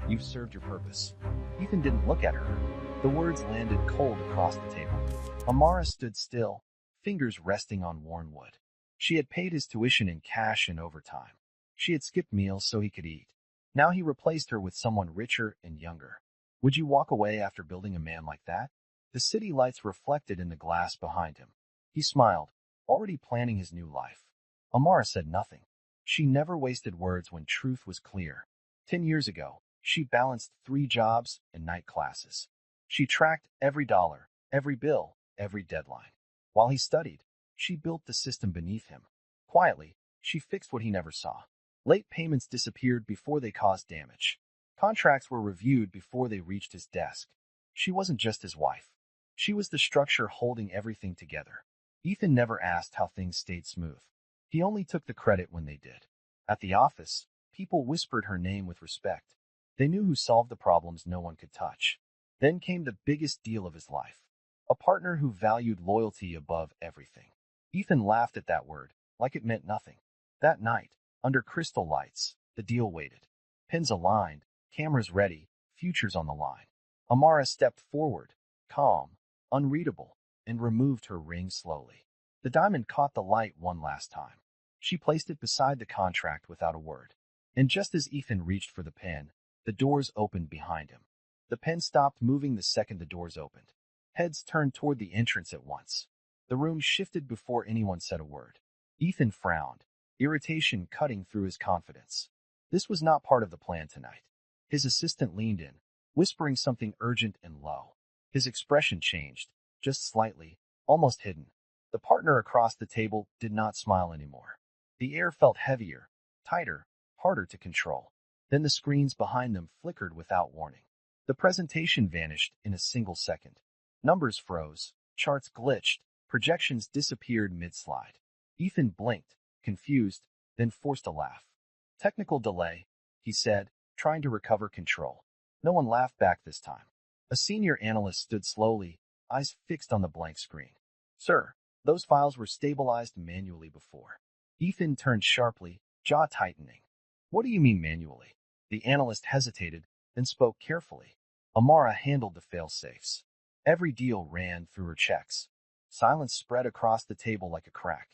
You've served your purpose. Ethan didn't look at her. The words landed cold across the table. Amara stood still, fingers resting on worn wood. She had paid his tuition in cash and overtime. She had skipped meals so he could eat. Now he replaced her with someone richer and younger. Would you walk away after building a man like that? The city lights reflected in the glass behind him. He smiled, already planning his new life. Amara said nothing. She never wasted words when truth was clear. 10 years ago, she balanced 3 jobs and night classes. She tracked every dollar, every bill, every deadline. While he studied, she built the system beneath him. Quietly, she fixed what he never saw. Late payments disappeared before they caused damage. Contracts were reviewed before they reached his desk. She wasn't just his wife. She was the structure holding everything together. Ethan never asked how things stayed smooth. He only took the credit when they did. At the office, people whispered her name with respect. They knew who solved the problems no one could touch. Then came the biggest deal of his life. A partner who valued loyalty above everything. Ethan laughed at that word, like it meant nothing. That night, under crystal lights, the deal waited. Pins aligned, cameras ready, futures on the line. Amara stepped forward, calm, unreadable, and removed her ring slowly. The diamond caught the light one last time. She placed it beside the contract without a word. And just as Ethan reached for the pen, the doors opened behind him. The pen stopped moving the second the doors opened. Heads turned toward the entrance at once. The room shifted before anyone said a word. Ethan frowned, irritation cutting through his confidence. This was not part of the plan tonight. His assistant leaned in, whispering something urgent and low. His expression changed, just slightly, almost hidden. The partner across the table did not smile anymore. The air felt heavier, tighter, harder to control. Then the screens behind them flickered without warning. The presentation vanished in a single second. Numbers froze, charts glitched, projections disappeared mid-slide. Ethan blinked, confused, then forced a laugh. Technical delay, he said, trying to recover control. No one laughed back this time. A senior analyst stood slowly, eyes fixed on the blank screen. Sir, those files were stabilized manually before. Ethan turned sharply, jaw tightening. What do you mean manually? The analyst hesitated, then spoke carefully. Amara handled the fail-safes. Every deal ran through her checks. Silence spread across the table like a crack.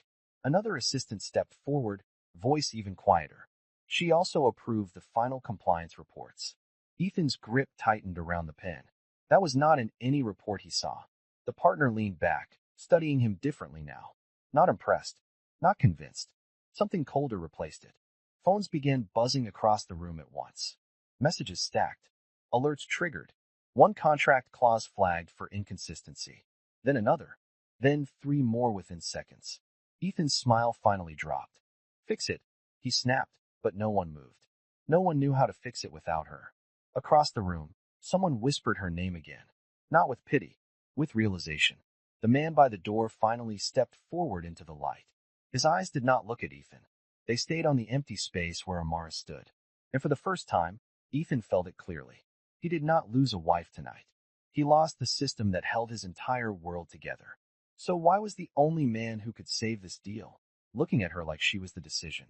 Another assistant stepped forward, voice even quieter. She also approved the final compliance reports. Ethan's grip tightened around the pen. That was not in any report he saw. The partner leaned back, studying him differently now. Not impressed, not convinced. Something colder replaced it. Phones began buzzing across the room at once. Messages stacked. Alerts triggered. One contract clause flagged for inconsistency. Then another. Then 3 more within seconds. Ethan's smile finally dropped. Fix it, he snapped, but no one moved. No one knew how to fix it without her. Across the room, someone whispered her name again. Not with pity, with realization. The man by the door finally stepped forward into the light. His eyes did not look at Ethan. They stayed on the empty space where Amara stood. And for the first time, Ethan felt it clearly. He did not lose a wife tonight. He lost the system that held his entire world together. So why was the only man who could save this deal looking at her like she was the decision?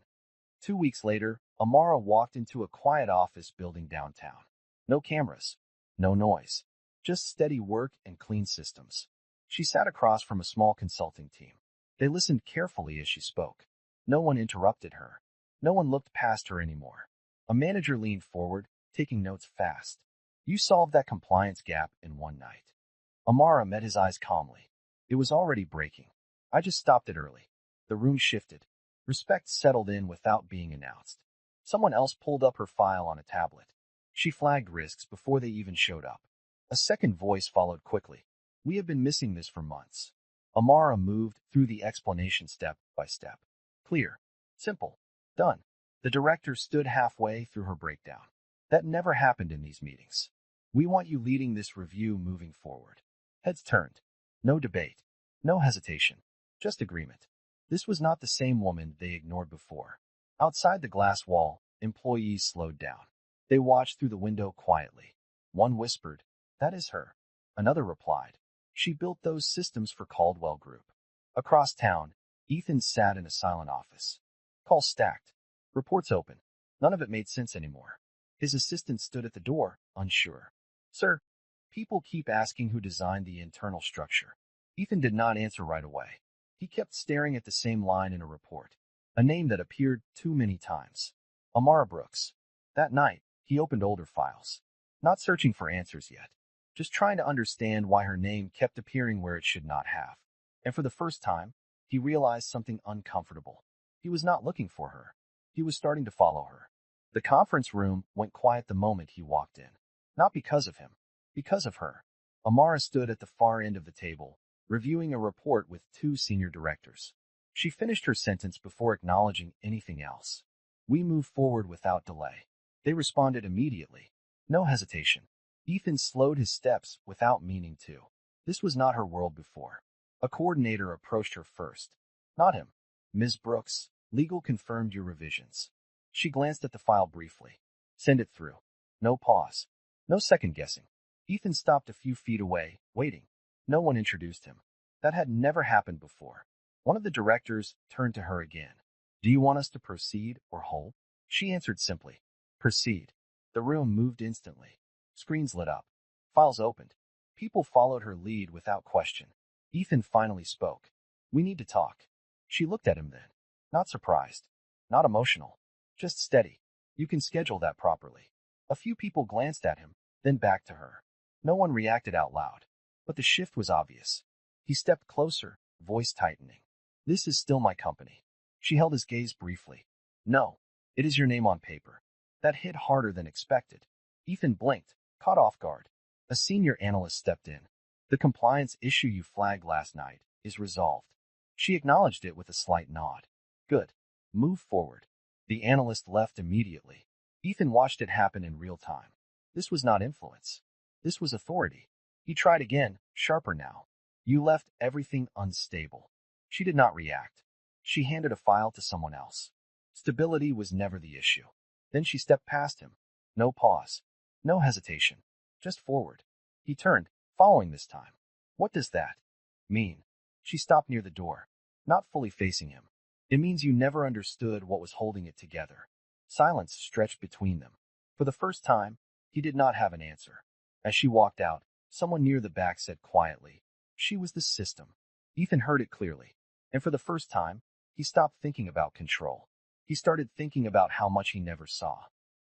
2 weeks later, Amara walked into a quiet office building downtown. No cameras, no noise, just steady work and clean systems. She sat across from a small consulting team. They listened carefully as she spoke. No one interrupted her. No one looked past her anymore. A manager leaned forward, taking notes fast. You solved that compliance gap in one night. Amara met his eyes calmly. It was already breaking. I just stopped it early. The room shifted. Respect settled in without being announced. Someone else pulled up her file on a tablet. She flagged risks before they even showed up. A second voice followed quickly. We have been missing this for months. Amara moved through the explanation step by step. Clear. Simple. Done. The director stood halfway through her breakdown. That never happened in these meetings. We want you leading this review moving forward. Heads turned. No debate. No hesitation. Just agreement. This was not the same woman they ignored before. Outside the glass wall, employees slowed down. They watched through the window quietly. One whispered, "That is her." Another replied, "She built those systems for Caldwell Group." Across town, Ethan sat in a silent office. Calls stacked. Reports open. None of it made sense anymore. His assistant stood at the door, unsure. Sir, people keep asking who designed the internal structure. Ethan did not answer right away. He kept staring at the same line in a report, a name that appeared too many times. Amara Brooks. That night, he opened older files, not searching for answers yet, just trying to understand why her name kept appearing where it should not have. And for the first time, he realized something uncomfortable. He was not looking for her. He was starting to follow her. The conference room went quiet the moment he walked in. Not because of him, because of her. Amara stood at the far end of the table, reviewing a report with two senior directors. She finished her sentence before acknowledging anything else. We move forward without delay. They responded immediately. No hesitation. Ethan slowed his steps without meaning to. This was not her world before. A coordinator approached her first. Not him. Ms. Brooks, legal confirmed your revisions. She glanced at the file briefly. Send it through. No pause. No second guessing. Ethan stopped a few feet away, waiting. No one introduced him. That had never happened before. One of the directors turned to her again. Do you want us to proceed or hold? She answered simply. Proceed. The room moved instantly. Screens lit up. Files opened. People followed her lead without question. Ethan finally spoke. We need to talk. She looked at him then. Not surprised. Not emotional. Just steady. You can schedule that properly. A few people glanced at him, then back to her. No one reacted out loud. But the shift was obvious. He stepped closer, voice tightening. This is still my company. She held his gaze briefly. No, it is your name on paper. That hit harder than expected. Ethan blinked, caught off guard. A senior analyst stepped in. The compliance issue you flagged last night is resolved. She acknowledged it with a slight nod. Good. Move forward. The analyst left immediately. Ethan watched it happen in real time. This was not influence. This was authority. He tried again, sharper now. You left everything unstable. She did not react. She handed a file to someone else. Stability was never the issue. Then she stepped past him. No pause. No hesitation. Just forward. He turned, following this time. What does that mean? She stopped near the door, not fully facing him. It means you never understood what was holding it together. Silence stretched between them. For the first time, he did not have an answer. As she walked out, someone near the back said quietly, she was the system. Ethan heard it clearly. And for the first time, he stopped thinking about control. He started thinking about how much he never saw.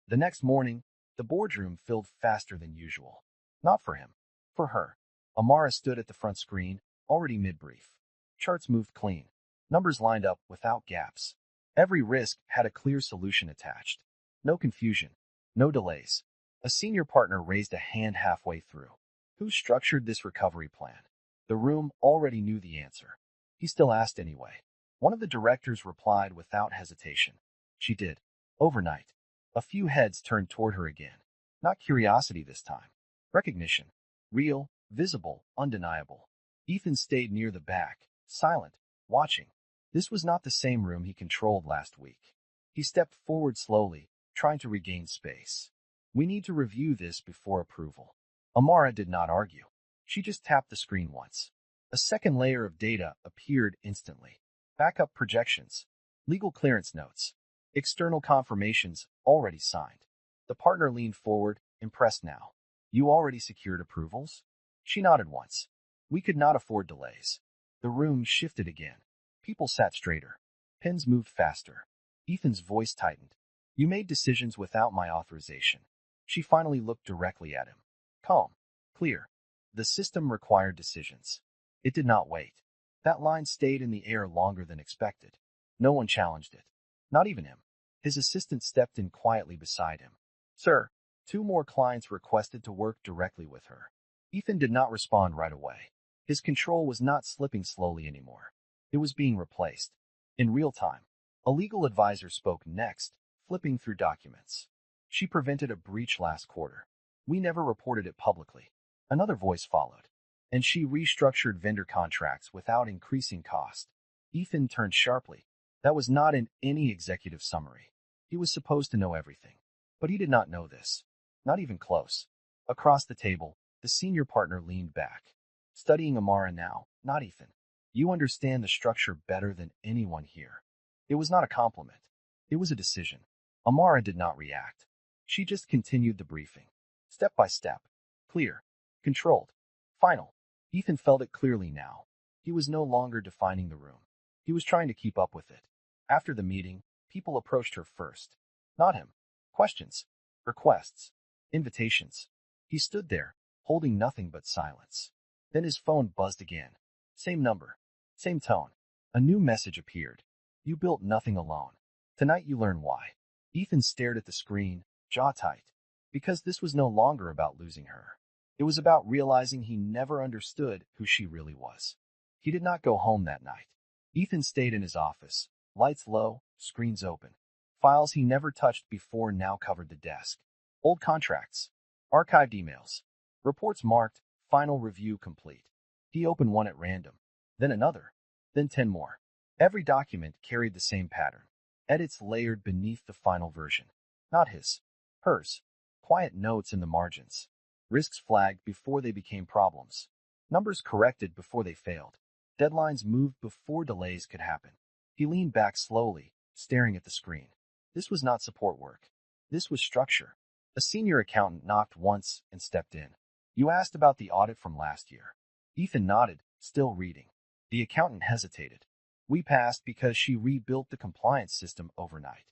The next morning, the boardroom filled faster than usual. Not for him. For her. Amara stood at the front screen, already mid-brief. Charts moved clean. Numbers lined up without gaps. Every risk had a clear solution attached. No confusion. No delays. A senior partner raised a hand halfway through. Who structured this recovery plan? The room already knew the answer. He still asked anyway. One of the directors replied without hesitation. She did. Overnight. A few heads turned toward her again. Not curiosity this time. Recognition. Real, visible, undeniable. Ethan stayed near the back, silent, watching. This was not the same room he controlled last week. He stepped forward slowly, trying to regain space. We need to review this before approval. Amara did not argue. She just tapped the screen once. A second layer of data appeared instantly. Backup projections, legal clearance notes, external confirmations already signed. The partner leaned forward, impressed now. You already secured approvals? She nodded once. We could not afford delays. The room shifted again. People sat straighter. Pens moved faster. Ethan's voice tightened. You made decisions without my authorization. She finally looked directly at him. Calm. Clear. The system required decisions. It did not wait. That line stayed in the air longer than expected. No one challenged it. Not even him. His assistant stepped in quietly beside him. Sir, 2 more clients requested to work directly with her. Ethan did not respond right away. His control was not slipping slowly anymore. It was being replaced. In real time. A legal advisor spoke next, flipping through documents. She prevented a breach last quarter. We never reported it publicly. Another voice followed. And she restructured vendor contracts without increasing cost. Ethan turned sharply. That was not in any executive summary. He was supposed to know everything. But he did not know this. Not even close. Across the table, the senior partner leaned back. Studying Amara now, not Ethan. You understand the structure better than anyone here. It was not a compliment. It was a decision. Amara did not react. She just continued the briefing. Step by step. Clear. Controlled. Final. Ethan felt it clearly now. He was no longer defining the room. He was trying to keep up with it. After the meeting, people approached her first. Not him. Questions. Requests. Invitations. He stood there, holding nothing but silence. Then his phone buzzed again. Same number. Same tone. A new message appeared. You built nothing alone. Tonight you learn why. Ethan stared at the screen, jaw tight. Because this was no longer about losing her. It was about realizing he never understood who she really was. He did not go home that night. Ethan stayed in his office, lights low, screens open. Files he never touched before now covered the desk. Old contracts. Archived emails. Reports marked, final review complete. He opened one at random. Then another. Then 10 more. Every document carried the same pattern. Edits layered beneath the final version. Not his. Hers. Quiet notes in the margins. Risks flagged before they became problems. Numbers corrected before they failed. Deadlines moved before delays could happen. He leaned back slowly, staring at the screen. This was not support work. This was structure. A senior accountant knocked once and stepped in. You asked about the audit from last year. Ethan nodded, still reading. The accountant hesitated. We passed because she rebuilt the compliance system overnight.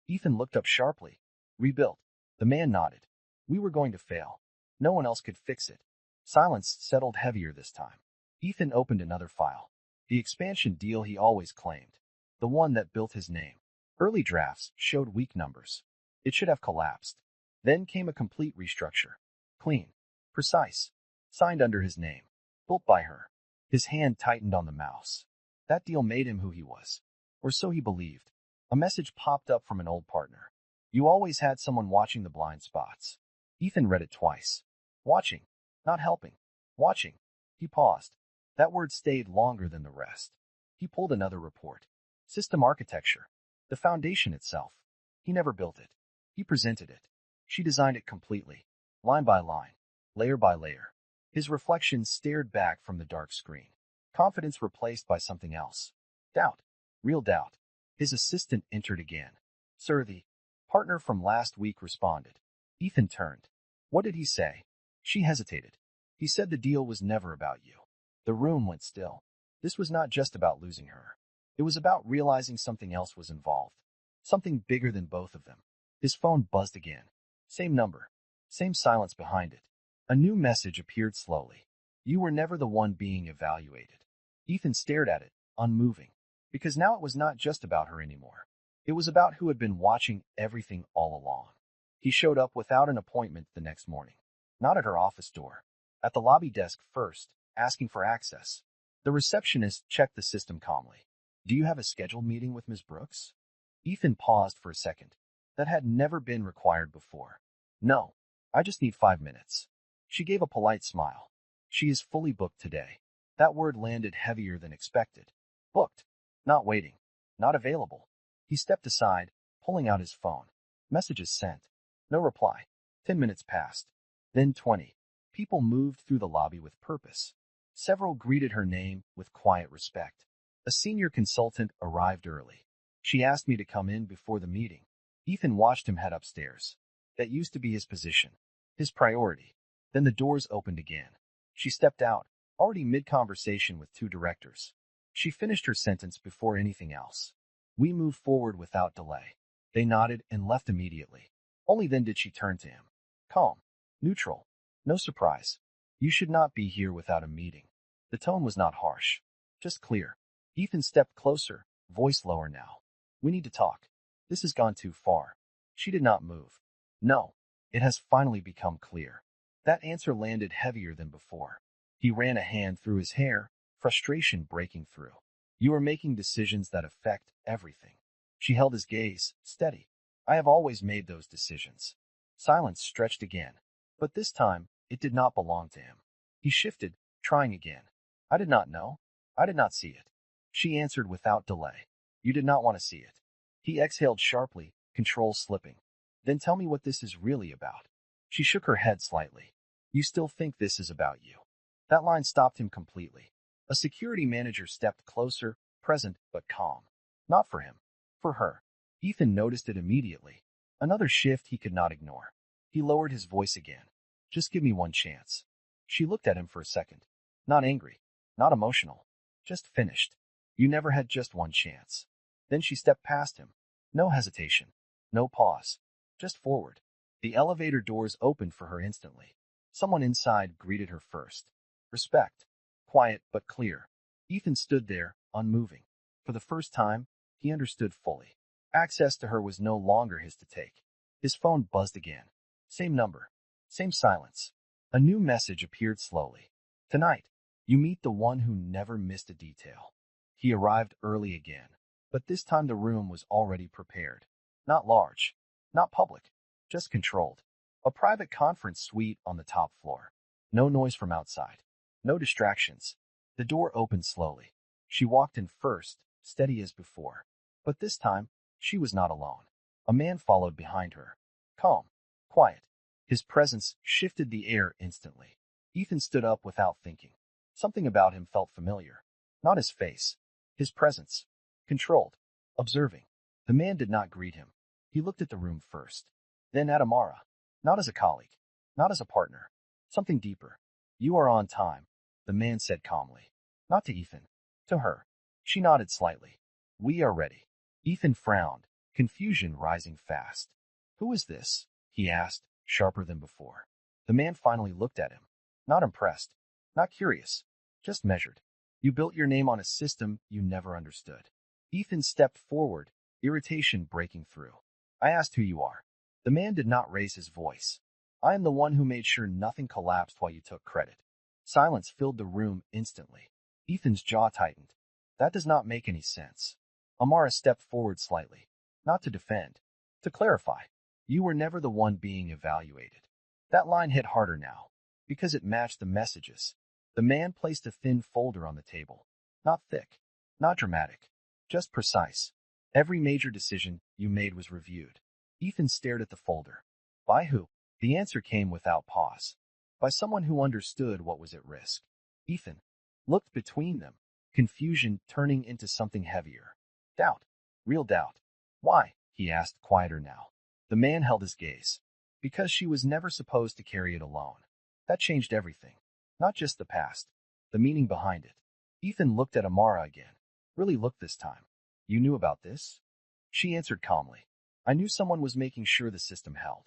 Ethan looked up sharply. Rebuilt. The man nodded. We were going to fail. No one else could fix it. Silence settled heavier this time. Ethan opened another file. The expansion deal he always claimed. The one that built his name. Early drafts showed weak numbers. It should have collapsed. Then came a complete restructure. Clean. Precise. Signed under his name. Built by her. His hand tightened on the mouse. That deal made him who he was. Or so he believed. A message popped up from an old partner. You always had someone watching the blind spots. Ethan read it twice. Watching. Not helping. Watching. He paused. That word stayed longer than the rest. He pulled another report. System architecture. The foundation itself. He never built it. He presented it. She designed it completely. Line by line. Layer by layer. His reflection stared back from the dark screen. Confidence replaced by something else. Doubt. Real doubt. His assistant entered again. Sir, the partner from last week responded. Ethan turned. What did he say? She hesitated. He said the deal was never about you. The room went still. This was not just about losing her. It was about realizing something else was involved. Something bigger than both of them. His phone buzzed again. Same number. Same silence behind it. A new message appeared slowly. You were never the one being evaluated. Ethan stared at it, unmoving. Because now it was not just about her anymore. It was about who had been watching everything all along. He showed up without an appointment the next morning. Not at her office door. At the lobby desk first, asking for access. The receptionist checked the system calmly. Do you have a scheduled meeting with Ms. Brooks? Ethan paused for a second. That had never been required before. No, I just need 5 minutes. She gave a polite smile. She is fully booked today. That word landed heavier than expected. Booked. Not waiting. Not available. He stepped aside, pulling out his phone. Messages sent. No reply. 10 minutes passed. Then 20. People moved through the lobby with purpose. Several greeted her name with quiet respect. A senior consultant arrived early. She asked me to come in before the meeting. Ethan watched him head upstairs. That used to be his position. His priority. Then the doors opened again. She stepped out, already mid-conversation with 2 directors. She finished her sentence before anything else. We moved forward without delay. They nodded and left immediately. Only then did she turn to him. Calm. Neutral. No surprise. You should not be here without a meeting. The tone was not harsh. Just clear. Ethan stepped closer, voice lower now. We need to talk. This has gone too far. She did not move. No. It has finally become clear. That answer landed heavier than before. He ran a hand through his hair, frustration breaking through. You are making decisions that affect everything. She held his gaze, steady. I have always made those decisions. Silence stretched again. But this time, it did not belong to him. He shifted, trying again. I did not know. I did not see it. She answered without delay. You did not want to see it. He exhaled sharply, control slipping. Then tell me what this is really about. She shook her head slightly. You still think this is about you. That line stopped him completely. A security manager stepped closer, present but calm. Not for him. For her. Ethan noticed it immediately. Another shift he could not ignore. He lowered his voice again. Just give me one chance. She looked at him for a second. Not angry, not emotional, just finished. You never had just one chance. Then she stepped past him. No hesitation, no pause, just forward. The elevator doors opened for her instantly. Someone inside greeted her first. Respect. Quiet but clear. Ethan stood there, unmoving. For the first time, he understood fully. Access to her was no longer his to take. His phone buzzed again. Same number. Same silence. A new message appeared slowly. Tonight, you meet the one who never missed a detail. He arrived early again, but this time the room was already prepared. Not large, not public, just controlled. A private conference suite on the top floor. No noise from outside. No distractions. The door opened slowly. She walked in first, steady as before. But this time, she was not alone. A man followed behind her. Calm. Quiet. His presence shifted the air instantly. Ethan stood up without thinking. Something about him felt familiar. Not his face. His presence. Controlled. Observing. The man did not greet him. He looked at the room first. Then at Amara. Not as a colleague. Not as a partner. Something deeper. You are on time, the man said calmly. Not to Ethan. To her. She nodded slightly. We are ready. Ethan frowned, confusion rising fast. Who is this? He asked, sharper than before. The man finally looked at him. Not impressed. Not curious. Just measured. You built your name on a system you never understood. Ethan stepped forward, irritation breaking through. I asked who you are. The man did not raise his voice. I am the one who made sure nothing collapsed while you took credit. Silence filled the room instantly. Ethan's jaw tightened. That does not make any sense. Amara stepped forward slightly. Not to defend. To clarify. You were never the one being evaluated. That line hit harder now. Because it matched the messages. The man placed a thin folder on the table. Not thick. Not dramatic. Just precise. Every major decision you made was reviewed. Ethan stared at the folder. By who? The answer came without pause. By someone who understood what was at risk. Ethan looked between them, confusion turning into something heavier. Doubt. Real doubt. Why? He asked, quieter now. The man held his gaze. Because she was never supposed to carry it alone. That changed everything. Not just the past. The meaning behind it. Ethan looked at Amara again. Really looked this time. You knew about this? She answered calmly. I knew someone was making sure the system held.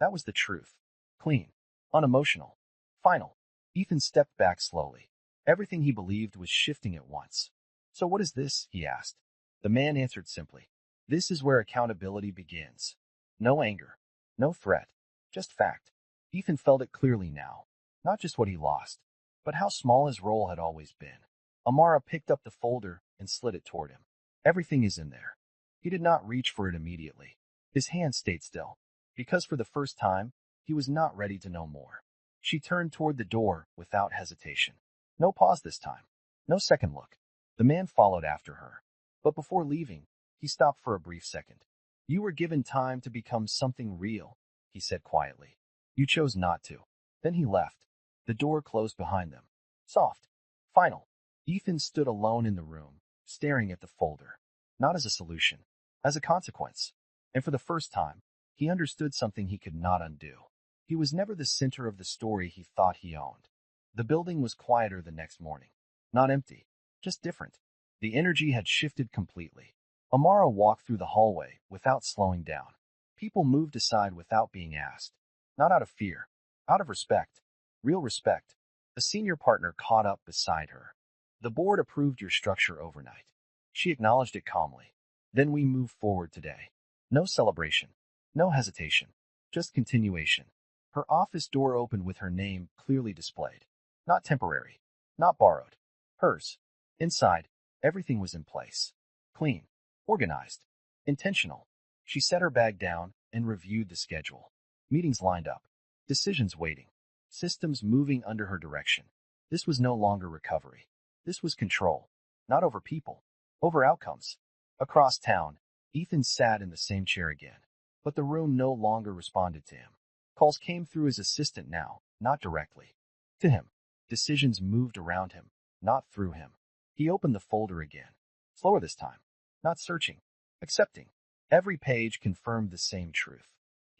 That was the truth. Clean. Unemotional. Final. Ethan stepped back slowly. Everything he believed was shifting at once. So what is this? He asked. The man answered simply. This is where accountability begins. No anger. No threat. Just fact. Ethan felt it clearly now. Not just what he lost, but how small his role had always been. Amara picked up the folder and slid it toward him. Everything is in there. He did not reach for it immediately. His hand stayed still. Because for the first time, he was not ready to know more. She turned toward the door without hesitation. No pause this time. No second look. The man followed after her. But before leaving, he stopped for a brief second. You were given time to become something real, he said quietly. You chose not to. Then he left. The door closed behind them. Soft. Final. Ethan stood alone in the room, staring at the folder. Not as a solution. As a consequence. And for the first time, he understood something he could not undo. He was never the center of the story he thought he owned. The building was quieter the next morning. Not empty. Just different. The energy had shifted completely. Amara walked through the hallway without slowing down. People moved aside without being asked. Not out of fear. Out of respect. Real respect. A senior partner caught up beside her. The board approved your structure overnight. She acknowledged it calmly. Then we move forward today. No celebration. No hesitation. Just continuation. Her office door opened with her name clearly displayed. Not temporary. Not borrowed. Hers. Inside, everything was in place. Clean. Organized. Intentional. She set her bag down and reviewed the schedule. Meetings lined up. Decisions waiting. Systems moving under her direction. This was no longer recovery. This was control. Not over people. Over outcomes. Across town, Ethan sat in the same chair again. But the room no longer responded to him. Calls came through his assistant now, not directly. To him. Decisions moved around him, not through him. He opened the folder again. Slower this time. Not searching. Accepting. Every page confirmed the same truth.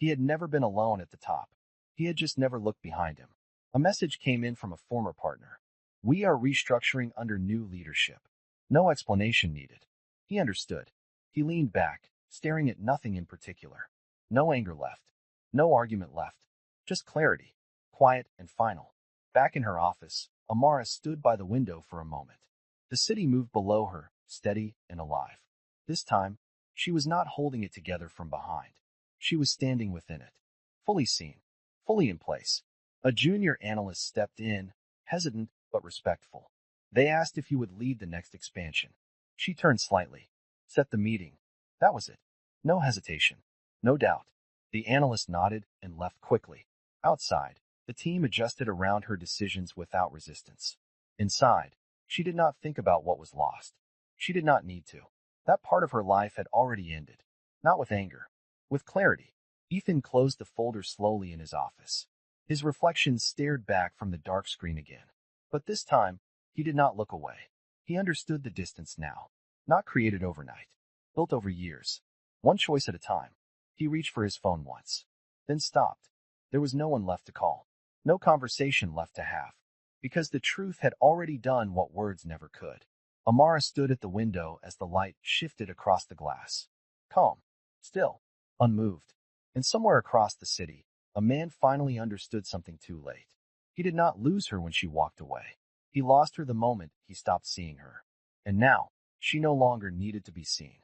He had never been alone at the top. He had just never looked behind him. A message came in from a former partner. We are restructuring under new leadership. No explanation needed. He understood. He leaned back, staring at nothing in particular. No anger left. No argument left. Just clarity. Quiet and final. Back in her office, Amara stood by the window for a moment. The city moved below her, steady and alive. This time, she was not holding it together from behind. She was standing within it. Fully seen. Fully in place. A junior analyst stepped in, hesitant but respectful. They asked if you would lead the next expansion. She turned slightly. Set the meeting. That was it. No hesitation. No doubt. The analyst nodded and left quickly. Outside, the team adjusted around her decisions without resistance. Inside, she did not think about what was lost. She did not need to. That part of her life had already ended. Not with anger. With clarity. Ethan closed the folder slowly in his office. His reflections stared back from the dark screen again. But this time, he did not look away. He understood the distance now. Not created overnight. Built over years. One choice at a time. He reached for his phone once. Then stopped. There was no one left to call. No conversation left to have. Because the truth had already done what words never could. Amara stood at the window as the light shifted across the glass. Calm. Still. Unmoved. And somewhere across the city, a man finally understood something too late. He did not lose her when she walked away. He lost her the moment he stopped seeing her. And now, she no longer needed to be seen.